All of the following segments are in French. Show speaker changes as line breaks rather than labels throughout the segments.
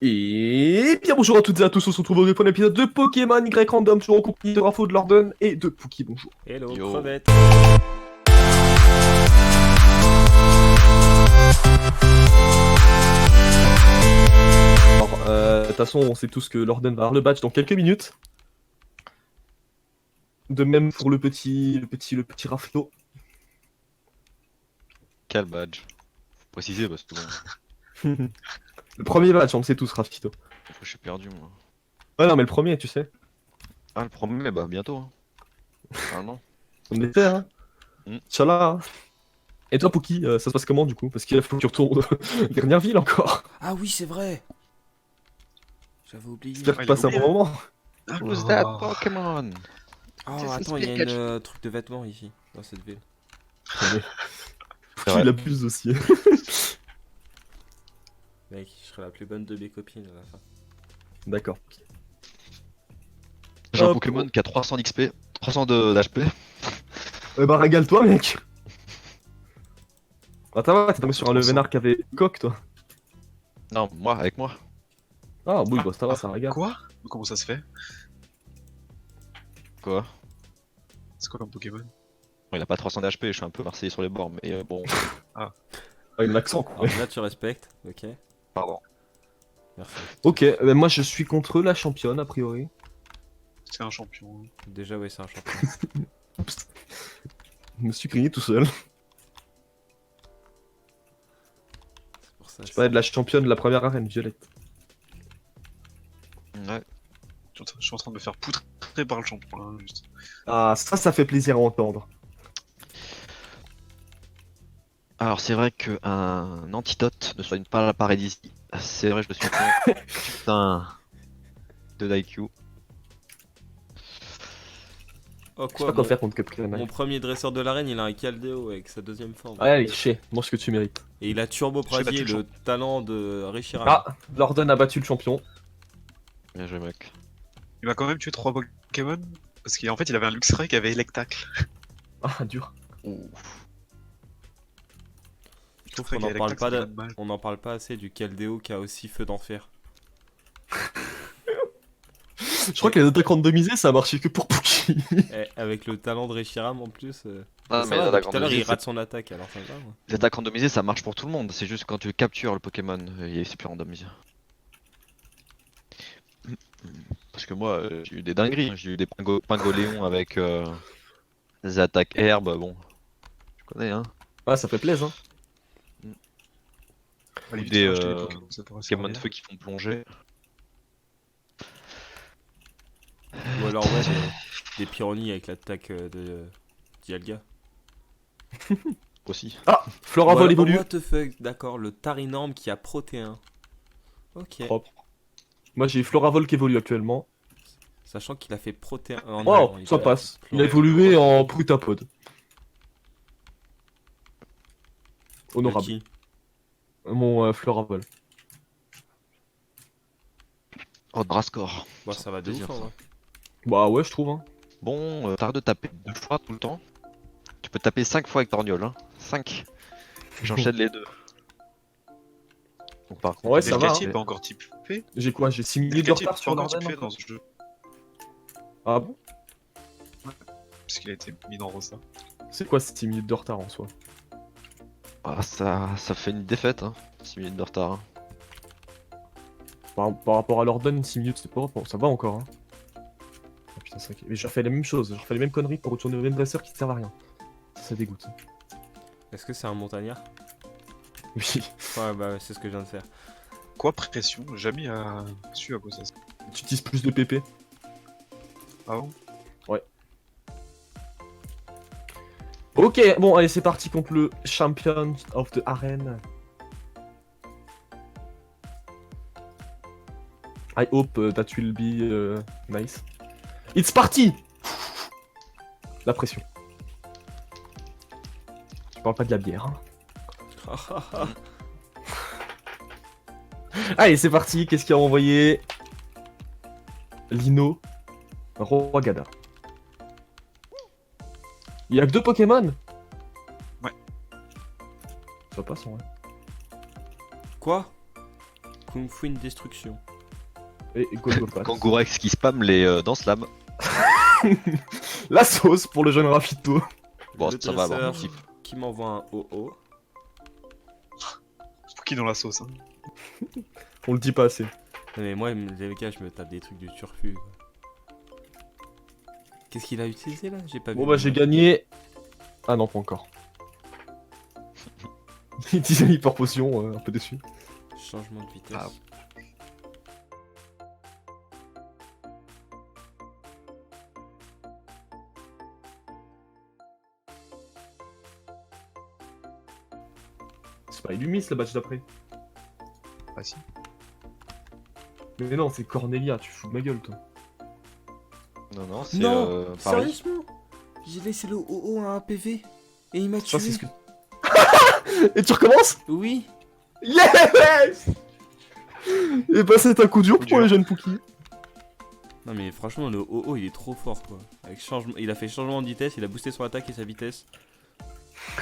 Et bien bonjour à toutes et à tous, on se retrouve au premier épisode de Pokémon Y Random, toujours en compagnie de Rafo, de Lorden et de Pookie, bonjour.
Hello,
Yo.
crevette.
Alors, de toute façon, on sait tous que Lorden va avoir le badge dans quelques minutes. De même pour le petit Raflo.
Quel badge? Faut préciser parce que bon,
Le premier badge, on le sait tous, Rafito.
je suis perdu moi.
Ouais, non, mais le premier, tu sais.
Ah, le premier, bah bientôt. Hein. Ah non.
On était, hein. Inch'Allah. Et toi, Pookie, ça se passe comment du coup? Parce qu'il faut que tu retournes dernière ville encore.
Ah oui, c'est vrai. J'avais oublié.
J'espère que
Ah,
tu
il a
passes un
oublié.
bon moment.
Who's that Pokémon?
Oh,
C'est
attends, il y a
Pikachu.
une truc de vêtements ici, dans cette ville.
C'est
Pookie,
vrai.
il abuse aussi.
Mec, je serai la plus bonne de mes copines à la fin.
D'accord.
J'ai un
Hop.
Pokémon qui a 300 d'XP, 300 d'HP.
Eh bah, régale-toi, mec. Ah, t'as va, t'es tombé sur un Levenard qui avait coque, toi.
Non, moi, avec moi.
Ah, oui, bah, ça va, ça régale.
Quoi? Comment ça se fait?
Quoi?
C'est quoi comme Pokémon?
Bon, il a pas 300 d'HP, je suis un peu marseillais sur les bords, mais bon,
Ah, une accent, quoi.
Alors là, tu respectes, ok.
pardon.
Merci.
Ok, moi je suis contre la championne, a priori.
C'est un champion.
Déjà, ouais, c'est un champion.
Je me suis grillé tout seul.
C'est pour ça.
Je parlais de la championne de la première arène, Violette.
Ouais.
Je suis en train de me faire poutrer par le champion là, juste.
Ah, ça fait plaisir à entendre.
Alors, c'est vrai qu'un antidote ne soigne pas la paralysie. C'est vrai, je me suis fait putain de l'IQ.
Oh
Je sais
quoi,
pas quoi
mon,
faire contre Cupcake.
mon premier dresseur de l'arène, il a un Caldeo avec sa deuxième forme.
Ouais, allez, chais, mange ce que tu mérites.
Et il a Turbo
J'ai battu
Prasier,
le
le talent de Reshiram.
Ah, Lorden a battu le champion.
Bien joué, mec.
Il m'a quand même tué 3 Pokémon. Parce qu'en fait, il avait un Luxray qui avait Electacle.
Ah, dur.
Ouh.
Je trouve
Luxray
qu'on
qui
en
avait
parle
Electacle,
pas,
ça fait mal.
on n'en parle pas assez du Caldeo qui a aussi feu d'enfer.
Je crois que les attaques randomisées, ça a marché que pour Pookie.
Eh, avec le talent de Reshiram en plus.
Ah,
Ça
mais
va,
les attaques
depuis tout à l'heure, il
randomisées,
rate son attaque, alors ça va. Ouais.
les attaques randomisées, ça marche pour tout le monde. C'est juste quand tu captures le Pokémon, c'est plus randomisé. Parce que moi, j'ai eu des dingueries. J'ai eu des pingoléons avec des attaques herbes. Bon, je connais, hein.
Ah, ça fait plaisir.
Allez, vite,
des,
faut acheter des Pokémon, ça pourrait
Pokémon de
servir.
feu qui font plonger.
Ou alors, ouais, des Pyronies avec l'attaque de Dialga.
Aussi.
Ah, Floravol évolue.
What the fuck, d'accord, le Tarinorm qui a Protéin. Ok.
Propre. Moi j'ai Floravol qui évolue actuellement.
Sachant qu'il a fait Protéin. Oh,
Wow,
non, il
ça
a-
passe. Il a
Ouais.
évolué en Brutapod. Honorable.
Qui
Mon Floravol.
Oh, Drascore.
Bah, ça va de
plaisir,
ouf, en
ça.
vrai.
Bah ouais, je trouve. Hein.
Bon, t'arrêtes de taper 2 fois tout le temps. Tu peux taper 5 fois avec Torniol, hein. 5. J'enchaîne les 2. Donc par contre,
Ouais,
Mais
ça
le
va,
Delcatty
hein.
est pas encore type P.
J'ai quoi? J'ai 6 minutes de
Delcatty est
retard
pas
sur
encore
Lorden
type P
encore.
dans ce jeu.
Ah bon?
Parce qu'il a été mis dans Rosa.
C'est quoi ces 6 minutes de retard en soi?
ah, ça fait une défaite, hein. 6 minutes de retard. Hein.
Par rapport à Lorden, 6 minutes, c'est pas bon, ça va encore. Hein. Ah, putain, c'est vrai que... Mais je refais les mêmes choses, je refais les mêmes conneries pour retourner au même dresseur qui ne servent à rien. Ça dégoûte.
Est-ce que c'est un montagnard?
Oui.
Ouais, bah, c'est ce que je viens de faire.
Quoi, pression? Jamais su à quoi ça se.
Tu utilises plus de PP.
Ah bon?
Ok, bon, allez, c'est parti contre le Champion of the Arena. I hope that will be nice. It's party! La pression. Je parle pas de la bière. Hein. Allez, c'est parti. Qu'est-ce qu'il a envoyé? Lino. Rogada. Il y a que 2 Pokémon?
Ouais.
Ça passe en vrai.
Quoi? Kung Fu une destruction.
Et Golgopat.
Kangourex qui spam les dans Slam.
La sauce pour le jeune Rafito.
Bon,
Le
ça va avoir un
dresseur
petit.
qui m'envoie un OO.
Qui dans la sauce, hein.
On le dit pas assez.
Non, mais moi, les gars, je me tape des trucs du turfu. Quoi. Qu'est-ce qu'il a utilisé là? J'ai pas vu.
Bon bah j'ai gagné. Ah non, pas encore. Il disait hyper potion, un peu déçu.
Changement de vitesse.
Ah.
C'est pas Illumis le match d'après.
Ah si.
Mais non, c'est Cornelia, tu fous de ma gueule toi.
Non, non, c'est
Non,
Paris.
sérieusement? J'ai laissé le OO à un PV et il m'a tué.
Ça c'est ce que. Et tu recommences?
Oui.
Yes. Et bah c'est un coup dur pour
dur.
les jeunes Pookie.
Non mais franchement le OO il est trop fort quoi. Avec changement, il a fait changement de vitesse, il a boosté son attaque et sa vitesse.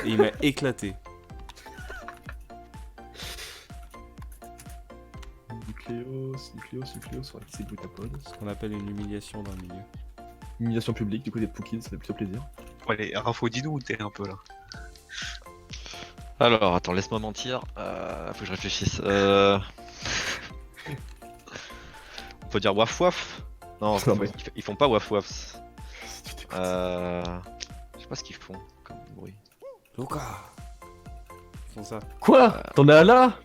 Et il m'a éclaté.
Nucléos, ouais, c'est le Brutapod.
Ce qu'on appelle une humiliation dans le milieu.
Humiliation publique du côté de Pookie, ça fait plutôt plaisir.
Bon, allez, Rafo, dis-nous où t'es un peu là.
Alors, attends, laisse-moi mentir. Faut que je réfléchisse. On peut dire waf waf? Non,
Non, mais-
ils font pas waf waf. Je sais pas ce qu'ils font comme bruit.
Luca. Ils font ça.
Quoi? T'en es à là?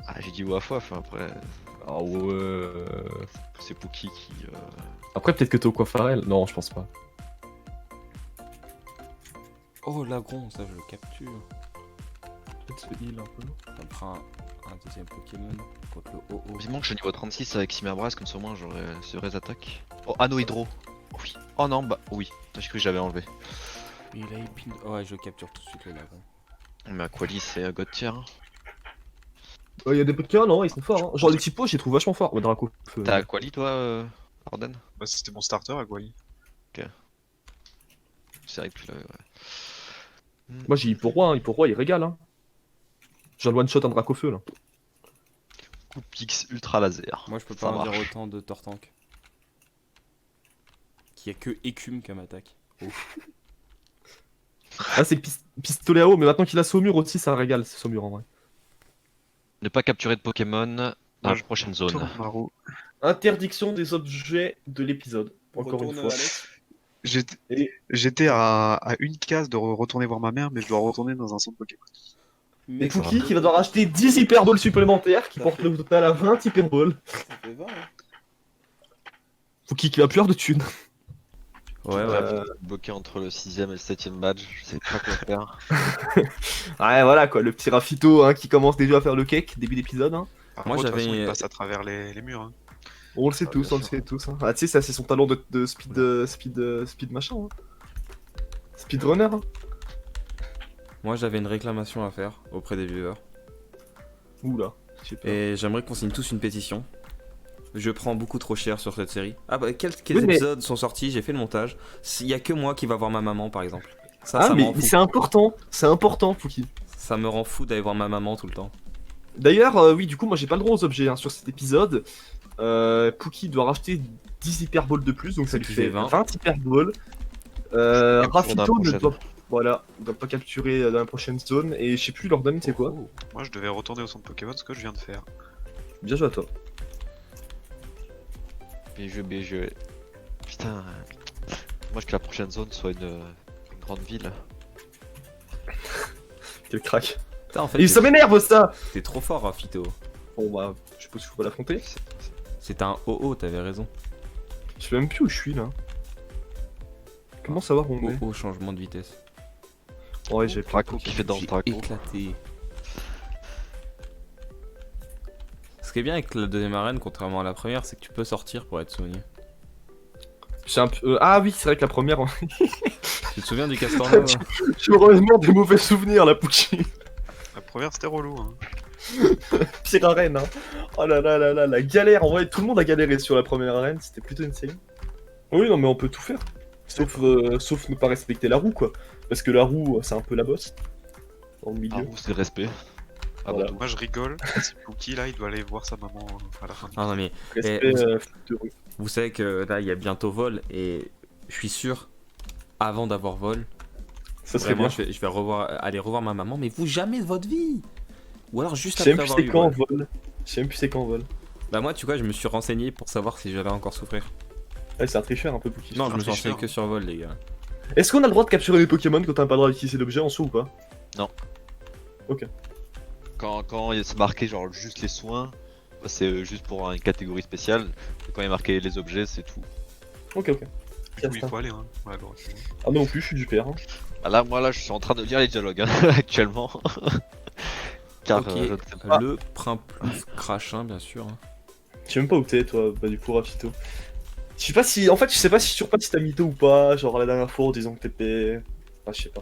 Ah, j'ai dit waf waf après.
Ah ouais.
C'est Pookie qui.
Après peut-être que t'es au Coiffarel. Non, je pense pas.
Oh l'agron, ça je le capture.
Peut-être se heal un peu.
On prend un deuxième Pokémon contre le OO.
Vivement que je suis niveau 36 avec Simabras, comme ça au moins j'aurais ce vraies attaques. Oh, Anneau Hydro. Oh, oui. Oh non, bah oui. J'ai cru que j'avais enlevé.
Il a épine. Oh, ouais, je capture tout de suite le lagon.
Mais Aquali c'est God tier. Hein.
Il y a des Pokémon, non, ils sont forts. Hein. Genre les typos, je les trouve vachement forts. Ouais, Draco.
T'as Aquali toi, Arden?
Bah, c'était mon starter à Guay.
C'est vrai que tu l'avais, ouais.
Moi j'ai Hipporoi, hein. Hipporoi il régale. Hein. J'ai le one shot un Dracofeu là.
Coupe X ultra laser.
Moi je peux
Ça
pas en dire
marche.
autant de Tortank. Qui a que écume comme attaque.
Ah, c'est pistolet à eau, mais maintenant qu'il a Saumur aussi, ça régale, c'est Saumur en vrai.
Ne pas capturer de Pokémon dans la
Ouais,
prochaine zone.
Tourmaru.
Interdiction des objets de l'épisode, encore une fois.
J'étais à une case de retourner voir ma mère, mais je dois retourner dans un centre Pokémon.
Et Pookie qui va devoir acheter 10 Hyper Balls supplémentaires, qui portent le total à 20 Hyper Balls.
Ça fait 20, hein.
Pookie qui va pleurer de thunes.
Ouais, ouais.
Bloqué entre le 6ème et le 7ème badge, je sais pas quoi faire.
Ouais, voilà quoi, le petit Rafito hein, qui commence déjà à faire le cake, début d'épisode. Hein.
Par
Moi,
contre, de toute
j'avais-
façon, il passe à travers les murs. Hein.
On le sait
Ah,
tous,
bien
on le
sûr.
sait tous. Hein. Ah, tu sais, ça c'est son talent de speed machin. Hein. Speedrunner. Hein.
Moi j'avais une réclamation à faire auprès des viewers.
Oula, je sais pas.
Et j'aimerais qu'on signe tous une pétition. Je prends beaucoup trop cher sur cette série. Ah bah quels
Oui, mais-
épisodes sont sortis, j'ai fait le montage. Il y a que moi qui va voir ma maman par exemple. Ça,
Ah,
ça me
mais
rend fou.
c'est important, Pookie.
Ça me rend fou d'aller voir ma maman tout le temps.
D'ailleurs, oui, du coup, moi j'ai pas le droit aux objets hein, sur cet épisode. Pookie doit racheter 10 Hyper Balls de plus, donc ça
Ce
lui
qui
fait
fait
20,
20.
Hyper Balls.
Capture
Rafito
dans la
ne
prochaine.
doit, voilà, ne doit pas capturer dans la prochaine zone, et je sais plus, leur donne, c'est quoi?
Oh.
Moi, je devais retourner au centre Pokémon, ce que je viens de faire.
Bien joué à toi.
BG. Putain. Moi je que la prochaine zone soit une grande ville.
Quel crack.
Putain, en fait,
Et ça m'énerve ça!
t'es trop fort, Rafito.
Bon bah, je suppose qu'il faut pas l'affronter.
C'est un OO, t'avais raison.
Je sais même plus où je suis là. Comment savoir où on est?
OO, changement de vitesse.
Ouais, j'ai
Draco qui fait dans le
J'ai
Draco.
éclaté. Ce qui est bien avec la deuxième arène, contrairement à la première, c'est que tu peux sortir pour être soigné.
J'ai un peu... Ah oui, c'est vrai que la première...
Tu te souviens du Castorno
J'ai vraiment des mauvais souvenirs la Pookie.
La première, c'était relou. Hein.
Pire arène, hein. Oh là là là là, la galère. En vrai, tout le monde a galéré sur la première arène, c'était plutôt une série. Oui, non, mais on peut tout faire. Sauf ne pas respecter la roue, quoi. Parce que la roue, c'est un peu la bosse. Dans le milieu.
Ah, c'est le respect. Ah
Voilà.
bah,
Moi je rigole, si Pookie là il doit aller voir sa maman à la fin du
Ah non mais
Respect, heureux.
vous savez que là il y a bientôt vol et je suis sûr, avant d'avoir vol,
Ça serait
vraiment
bien.
je vais aller revoir ma maman, mais vous jamais de votre vie. Ou alors juste
Je sais
après
même plus
avoir
c'est
eu
quand en
vol.
vol. Je sais même plus c'est quand en vol.
Bah moi tu vois je me suis renseigné pour savoir si j'allais encore souffrir.
Ouais, c'est un tricheur un peu Pookie.
Non je me suis
tricheur.
renseigné que sur vol les gars.
Est-ce qu'on a le droit de capturer les Pokémon quand t'as pas le droit d'utiliser l'objet en soi ou pas?
quand c'est marqué genre juste les soins, c'est juste pour une catégorie spéciale. Et quand il est marqué les objets, c'est tout.
Ok.
coup il faut aller hein. Ouais, alors,
Ah non plus, je suis du père. Hein.
Bah là, moi là, je suis en train de lire les dialogues hein, actuellement. Car
Ok,
je ne sais pas.
le Primplouf Crachin bien sûr. Hein.
Je sais même pas où t'es toi, bah du coup Rafito. Je sais pas si. En fait, je sais pas si sur pas si t'as mytho ou pas, genre la dernière fois en disant que t'étais. Ah, je sais pas.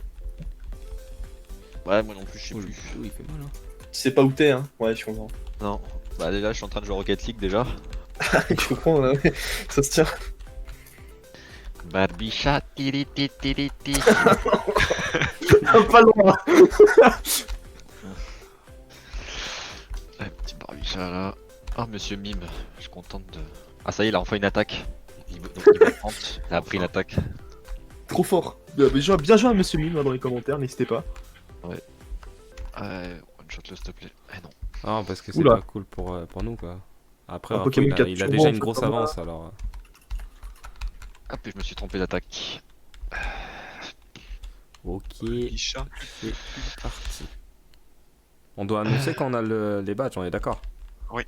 Ouais, moi non plus, je sais
Oh, le
plus.
boulot, il fait mal hein.
Tu sais pas où t'es, hein. Ouais, je comprends.
Non. Bah déjà, je suis en train de jouer à Rocket League déjà.
Je comprends, là. Ça se tient.
Barbicha, tiri tiri tiri tiri.
Pas loin.
Ouais, petit Barbicha là. Ah, monsieur Mime, je suis contente de. Ah, ça y est, il a enfin une attaque. Donc, niveau 30, il a pris une attaque.
Trop fort. Bien joué à Monsieur Mime là, dans les commentaires, n'hésitez pas.
Ouais, one shot le s'il te plaît. Eh non.
Ah parce que c'est
Oula.
pas cool pour nous quoi. Après
Un
Rafo,
Pokémon
il a
capture
déjà
moi,
une
en fait,
grosse
comme ça.
avance alors.
Hop, et je me suis trompé d'attaque.
Ok,
Bicha.
c'est parti. On doit annoncer quand on a les badges, on est d'accord?
Oui.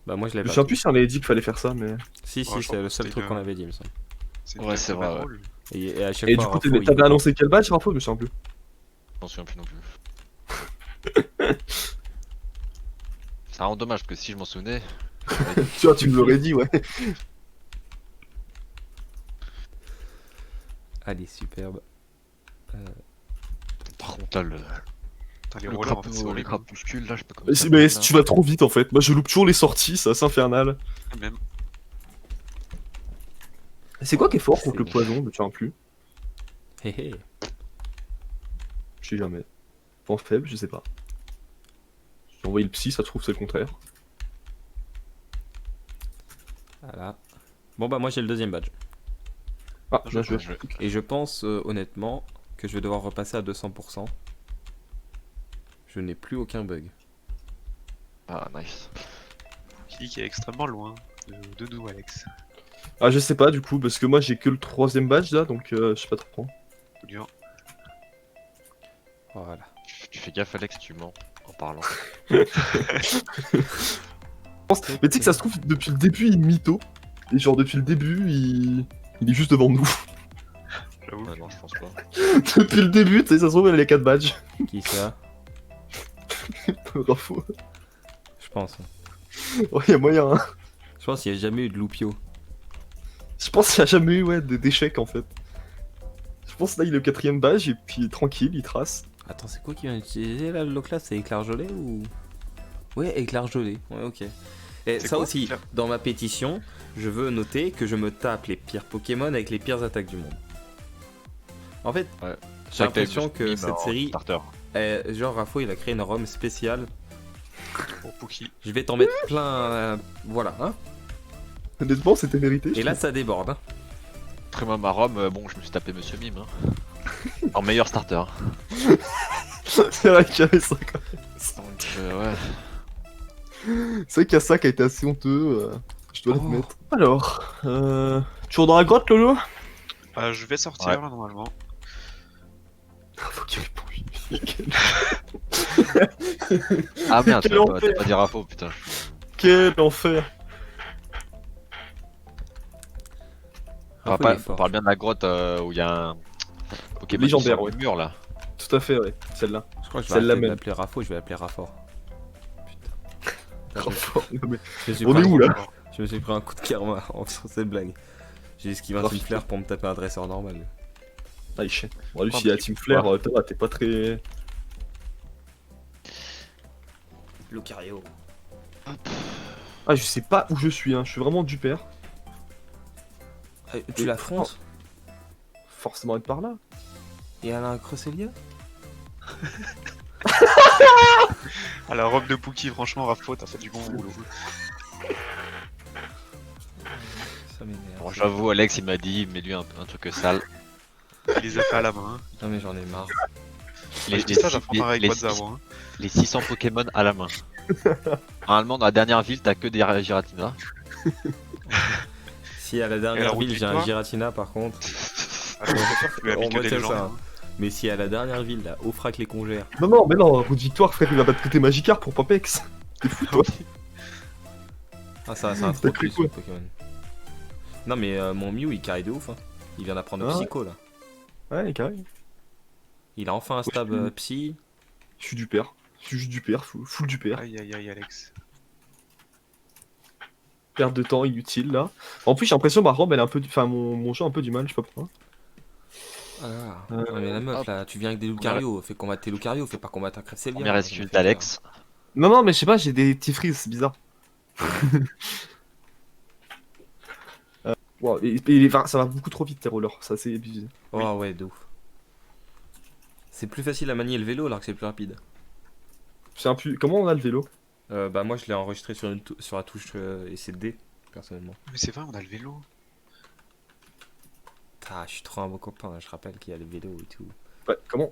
Bah moi je l'ai
Je
pas.
sais plus si on avait dit qu'il fallait faire ça, mais.
Si,
Ouais,
si,
je
c'est
crois
le
que
seul
c'était
truc
une-
qu'on avait dit, il me semble.
C'est
Ouais, c'est vrai, ouais.
drôle.
Et à chaque
Et
fois,
du coup,
Rafo, il
t'avais
veut
annoncé quel badge, Rafo? Je me souviens plus.
Je m'en souviens plus non plus. C'est vraiment dommage parce que si je m'en souvenais.
Tu vois, tu me l'aurais dit, ouais.
Allez, superbe.
Par contre, là,
Putain, les
le
rollers en fait c'est
les
horrible.
crapuscules là, je sais pas comment
Mais,
ça
mais
s'appelle,
tu vas trop vite en fait. Moi, je loupe toujours les sorties, c'est assez infernal.
Même.
C'est quoi qui est fort contre le
C'est-
poison? Je me souviens plus.
Hé hé.
Je sais jamais. Point faible, je sais pas. J'ai envoyé le psy, ça se trouve c'est le contraire.
Voilà. Bon bah moi j'ai le deuxième badge.
Ah,
Je
bien joué.
vais jouer.
Et je pense honnêtement que je vais devoir repasser à 200%. Je n'ai plus aucun bug.
Ah, nice.
Qui est extrêmement loin de nous, Alex.
Ah, je sais pas du coup, parce que moi j'ai que le troisième badge là, donc je sais pas trop.
Coup dur.
Voilà.
Tu fais gaffe, Alex, tu mens en parlant.
Mais tu sais que ça se trouve, depuis le début il mytho. Et genre depuis le début il est juste devant nous.
J'avoue.
Ouais, non, je pense pas.
Depuis le début, tu sais, ça se trouve il a les 4 badges.
Qui ça?
Rafo.
Je pense.
Ouais, y'a moyen, hein.
Je pense qu'il n'y a jamais eu de loupio.
Je pense qu'il y a jamais eu ouais, d'échecs en fait. Je pense là il est le 4ème badge et puis tranquille, il trace.
Attends, c'est quoi qui vient d'utiliser là le Loclas? C'est éclair gelé ou. Ouais, éclair gelé. Ouais, ok. Et
C'est
ça
quoi,
aussi,
éclair
dans ma pétition, je veux noter que je me tape les pires Pokémon avec les pires attaques du monde. En fait, j'ai l'impression que cette série,
Starter.
genre Rafo, il a créé une ROM spéciale.
Pour Pookie.
Je vais t'en mettre plein. Voilà, hein.
Honnêtement, c'était mérité.
Et là, ça déborde. Hein.
Après moi, ma Rome, bon, je me suis tapé Monsieur Mime. Hein. En meilleur starter.
c'est vrai qu'il y avait ça quand même.
Donc, ouais.
C'est vrai qu'il y a ça qui a été assez honteux. Je dois
Oh.
l'admettre. Alors, toujours dans la grotte, Lolo?
Je vais sortir
Ouais.
là normalement.
Faut qu'il réponde.
Ah merde,
Quel
t'as
enfer.
pas dit Rafo, putain.
Quel enfer.
Rafo, il est
On
fort.
parle bien de la grotte où il y a un Pokémon
Légendaire,
sur
ouais.
le mur là.
Tout à fait, ouais. Celle-là.
Je crois que je
Celle-là
vais
même.
l'appeler Rafo, je vais l'appeler Rafor. Putain.
Trop fort. Non, mais
Je me suis
on
pris
est
un-
où là?
Je me suis pris un coup de karma en faisant cette blague. J'ai esquivé un
Oh,
Team Flare pour me taper un dresseur normal.
Ah, il chien. Bon, lui,
Oh,
s'il y a
mais
Team
c'est
Flair,
quoi
t'es pas très.
Lucario.
Ah, je sais pas où je suis, hein. Je suis vraiment du père.
Tu l'affrontes
Forcément être par là.
et elle a un Cresselia?
Ah, la robe de Pookie, franchement, Rafpo, t'as fait du bon boulot.
Ça m'énerve.
Bon, j'avoue, Alex, il m'a dit, mets-lui un truc sale.
Il les a fait à la main. Hein.
Non mais j'en ai marre.
Je dis ça, j'apprends pareil avec WhatsApp. Hein.
Les 600 Pokémon à la main. Normalement, dans la dernière ville, t'as que des Giratina.
Si à la
Et la
dernière
route
ville j'ai un
victoire
Giratina par contre.
Ah, je suis sûr que tu lui as mis
On
que des
retient
légendes.
ça.
Hein.
Mais si à la dernière ville là, Ofrak les congères.
Non, mais non, route victoire, frère, il va pas te prêter Magikarp pour Popex. T'es fou, toi.
Ah ça a trop
T'as
de
cru
plus
quoi
ce Pokémon. Non mais mon Mew il carry de ouf hein. Il vient d'apprendre
Ah ouais.
Psycho là.
Ouais, carré.
Il a enfin un stab Psy.
Je suis du père. Je suis juste du père, full du père.
Aïe aïe aïe, Alex.
Perte de temps inutile là. En plus, j'ai l'impression que ma robe, elle a un peu du... Enfin, mon jeu a un peu du mal, je sais pas pourquoi.
Ah, ouais, mais la meuf
hop.
là, tu viens avec des Lucario, fais combattre tes Lucario, fais pas combattre un Cresselia.
Première excuse d'Alex.
Non, mais je sais pas, j'ai des petits frises, c'est bizarre. Wow, enfin, ça va beaucoup trop vite tes rollers, ça c'est abusé.
Oh ouais, de ouf. C'est plus facile à manier le vélo alors que c'est plus rapide.
C'est un plus... Comment on a le vélo?
Bah moi je l'ai enregistré sur, sur la touche et c'est D, personnellement.
Mais c'est vrai, on a le vélo.
Ah, je suis trop un beau copain, hein, je rappelle qu'il y a le vélo et tout.
Ouais, comment?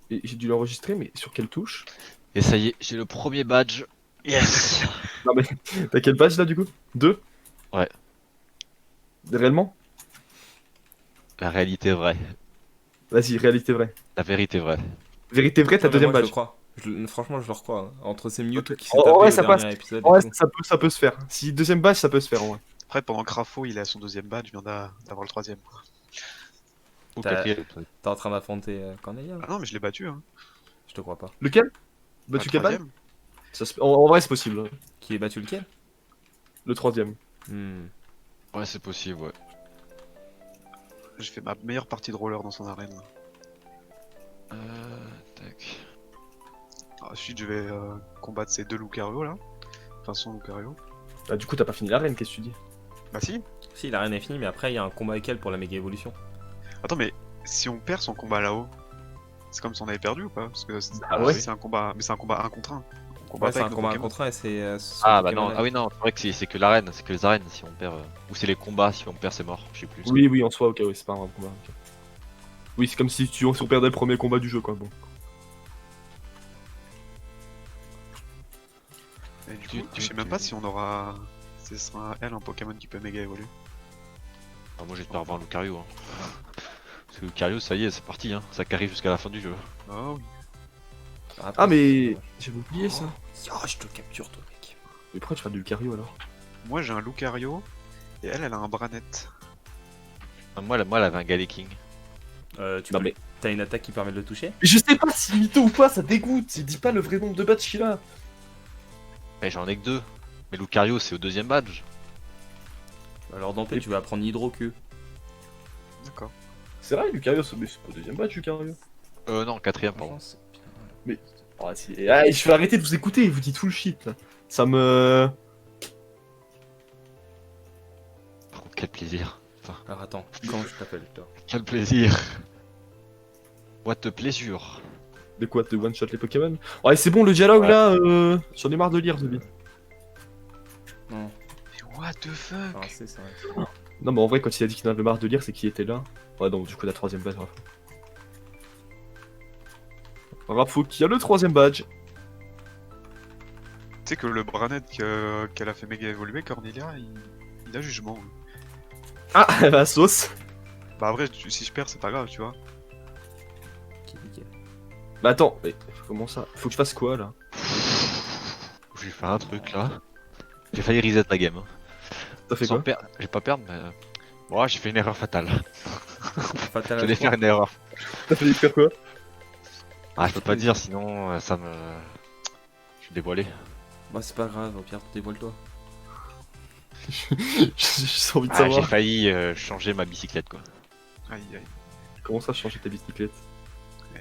Et j'ai dû l'enregistrer, mais sur quelle touche?
Et ça y est, j'ai le premier badge. Yes.
Non mais, t'as quelle page là du coup? 2?
Ouais.
Réellement?
La réalité est vraie.
Vas-y, réalité vraie.
La vérité est vraie.
Vérité vraie, ta
Non, mais
deuxième
moi, je le
page.
crois. Franchement, je le crois. Hein. Entre ces Mewtwo qui s'est
Oh,
tapé
ouais,
au
ça
dernier
passe.
épisode
Ouais,
et tout.
ça peut se faire. Si deuxième page, ça peut se faire en vrai.
Après, pendant que Rafo il est à son deuxième badge, je viens d'avoir le troisième. Quoi.
Ou
T'as-
quatrième.
T'es en train d'affronter Cornelia là
Ah non, mais je l'ai battu. Hein.
Je te crois pas.
Lequel?
Le
Battu Cabal?
troisième.
En vrai, c'est possible. Hein.
Qui est battu lequel?
Le troisième.
Ouais, c'est possible, ouais.
J'ai fait ma meilleure partie de roller dans son arène.
Tac.
Ensuite, je vais combattre ces deux Lucario là. Enfin, son Lucario.
Ah, du coup, t'as pas fini l'arène, qu'est-ce que tu dis?
Bah si.
Si, la reine est finie, mais après il y a un combat avec elle pour la méga évolution.
Attends, mais si on perd son combat là-haut, c'est comme si on avait perdu ou pas? Parce que
Ah ouais.
c'est un combat, mais c'est un combat 1 contre 1. On combat
Ouais,
pas
c'est un
avec nos
combat
Pokémon.
contre un et c'est.
Ah bah non, ah oui non, c'est vrai que c'est que l'arène, c'est que les arènes si on perd. Ou c'est les combats, si on perd c'est mort, je sais plus.
Oui, en soi, ok, oui, c'est pas un vrai combat. ok. Oui, c'est comme si on perdait le premier combat du jeu, quoi. Bon.
Et du coup, je sais même pas si on aura. Ce sera elle un Pokémon qui peut méga évoluer.
Ah, moi j'espère avoir Lucario. Hein. Parce que Lucario, ça y est, c'est parti, hein. Ça arrive jusqu'à la fin du jeu.
Oh oui.
Ah, mais j'avais oublié ça.
Oh, je te capture toi, mec.
Mais pourquoi tu feras du Lucario alors?
Moi j'ai un Lucario et elle a un Branette.
Ah, moi, elle avait un Galeking.
Tu
Non,
peux-
mais.
T'as une attaque qui permet de le toucher?
Mais je sais pas si mytho ou pas, ça dégoûte. Il dit pas le vrai nombre de badges qu'il a.
Mais j'en ai que deux. Mais Lucario, c'est au deuxième badge.
Alors dans P, tu vas apprendre Hydro-Q.
D'accord.
C'est vrai, Lucario, mais c'est pas le deuxième badge, Lucario.
Non, quatrième, pardon.
Franchement, c'est bien.
Ah, si. Ah, je vais arrêter de vous écouter, vous dites full shit là. Ça me.
Oh, quel plaisir.
Alors attends, comment je t'appelle toi?
Quel plaisir. What a plaisir.
De quoi, te one shot les Pokémon? Ouais, c'est bon, le dialogue
Ouais.
là, j'en ai marre de lire, Zobi.
Non,
Mais what the fuck?
enfin, c'est ça.
Non, mais en vrai, quand il a dit qu'il en avait marre de lire, c'est qu'il était là. Ouais, donc du coup, la troisième badge, Rafo. Rafo qui a le troisième badge.
Tu sais que le Branette qu'elle a fait méga évoluer, Cornelia, il a jugement. lui.
Ah, elle va à sauce.
Bah après, si je perds, c'est pas grave, tu vois.
Qui nickel.
Bah attends, mais comment ça? Faut que je fasse quoi là?
J'ai fait un truc là. J'ai failli reset la game. Hein.
T'as fait
Sans
quoi?
perdre. J'ai pas perdre, mais. Bon, j'ai fait une erreur fatale.
Fatal
J'allais faire une erreur.
T'as failli faire quoi?
Ah, je peux pas dire, sinon ça me. Je suis dévoilé.
Bah c'est pas grave, au pire dévoile-toi.
J'ai juste envie de
Ah, j'ai
savoir.
failli changer ma bicyclette quoi.
Aïe aïe.
Comment ça changer ta bicyclette?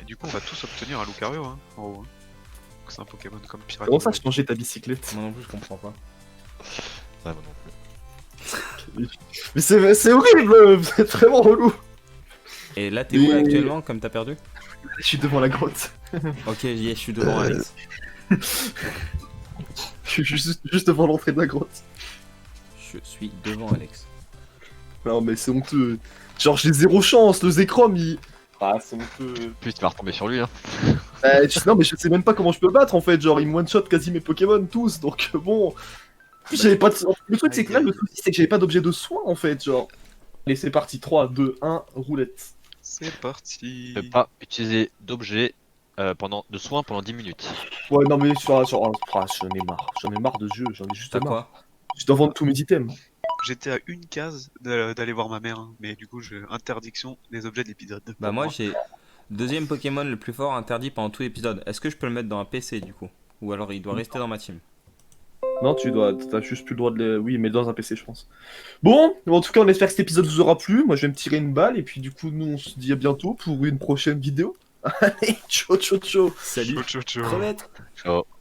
Et du coup, on va tous obtenir un Lucario, hein, en haut. Hein. Donc c'est un Pokémon comme Pirate.
Comment ça changer ta bicyclette?
Moi non plus je comprends pas.
Ouais, moi non plus.
Mais c'est horrible! Vous êtes vraiment relou!
Et là t'es où
Mais-
là, actuellement comme t'as perdu?
Je suis devant la grotte.
Ok, yes, je suis devant Alex.
Je suis juste devant l'entrée de la grotte.
Je suis devant Alex.
Non mais c'est honteux. Genre j'ai zéro chance, le Zekrom il... Ah c'est honteux.
Plus tu vas retomber sur lui, hein.
Non mais je sais même pas comment je peux le battre en fait, genre il me one-shot quasi mes Pokémon tous, donc bon... Puis j'avais pas de... Le truc c'est que là, le souci c'est que j'avais pas d'objet de soin en fait, genre... Allez c'est parti, 3, 2, 1, roulette.
C'est parti.
Tu peux pas utiliser d'objets de soins pendant 10 minutes.
Ouais non mais sur... j'en ai marre de ce jeu, j'en ai juste
T'as
marre.
quoi?
Je dois vendre tous mes items.
J'étais à une case d'aller voir ma mère, hein, mais du coup, interdiction des objets de l'épisode.
Bah
pour
moi j'ai deuxième Pokémon le plus fort interdit pendant tout l'épisode. Est-ce que je peux le mettre dans un PC du coup? Ou alors il doit rester dans ma team?
Non, t'as juste plus le droit de les... Oui, mais dans un PC, je pense. Bon, en tout cas, on espère que cet épisode vous aura plu. Moi, je vais me tirer une balle, et puis du coup, nous, on se dit à bientôt pour une prochaine vidéo. Allez, ciao, ciao, ciao.
Salut.
Ciao, ciao, ciao.
Crevette.
Ciao.